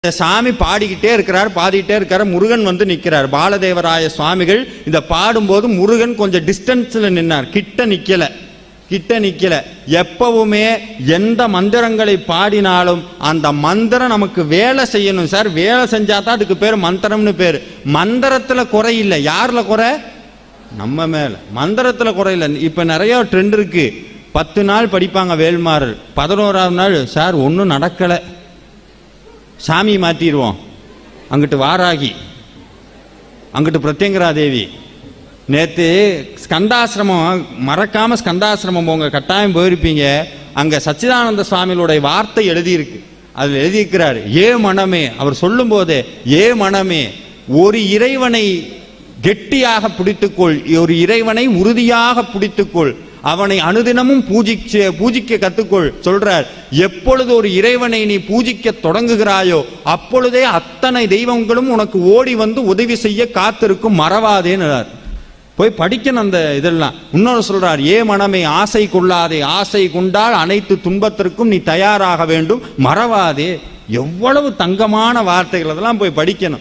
சாமி பாடிக்கிட்டே இருக்கார். முருகன் வந்து நிற்கிறார். பாலதேவராய சுவாமிகள் இந்த பாடும்போது முருகன் கொஞ்சம் டிஸ்டன்ஸ்ல நின்னார், கிட்ட நிக்கல. எப்பவுமே எந்த மந்திரங்களை பாடினாலும் அந்த மந்திரம் நமக்கு வேலை செய்யணும் சார். வேலை செஞ்சாதான் அதுக்கு பேர் மந்திரம்னு பேர். மந்திரத்துல குறை இல்லை. யாருல குறை? நம்ம மேல. மந்திரத்துல குறை இல்லை. இப்ப நிறைய ட்ரெண்ட் இருக்கு. 10 நாள் படிப்பாங்க வேல்மாறல், 11ஆவது நாள் சார் ஒன்றும் நடக்கலை, சாமி மாற்றிடுவோம், அங்கிட்டு வாராகி, அங்கிட்டு பிரத்யங்கரா தேவி. நேற்று ஸ்கந்தாசிரமம், மறக்காம ஸ்கந்தாசிரமம் போங்க, கட்டாயம் போயிருப்பீங்க. அங்க சச்சிதானந்த சுவாமிகளுடைய வார்த்தை எழுதியிருக்கு. அதில் எழுதியிருக்கிறார், ஏ மனமே, அவர் சொல்லும் போதே, ஏ மனமே ஒரு இறைவனை கெட்டியாக பிடித்துக்கொள், ஒரு இறைவனை உறுதியாக பிடித்துக்கொள், அவனை அனுதினமும் பூஜிக்க கத்துக்கொள் சொல்றார். எப்பொழுது ஒரு இறைவனை நீ பூஜிக்க தொடங்குகிறாயோ அப்பொழுதே அத்தனை தெய்வங்களும் உனக்கு ஓடி வந்து உதவி செய்ய காத்திருக்கும், மறவாதேன்னு போய் படிக்கணும் அந்த இதெல்லாம். இன்னொரு சொல்றார், ஏ மனமே ஆசை கொள்ளாதே, ஆசை கொண்டால் அனைத்து துன்பத்திற்கும் நீ தயாராக வேண்டும், மறவாதே. எவ்வளவு தங்கமான வார்த்தைகள், அதெல்லாம் போய் படிக்கணும்.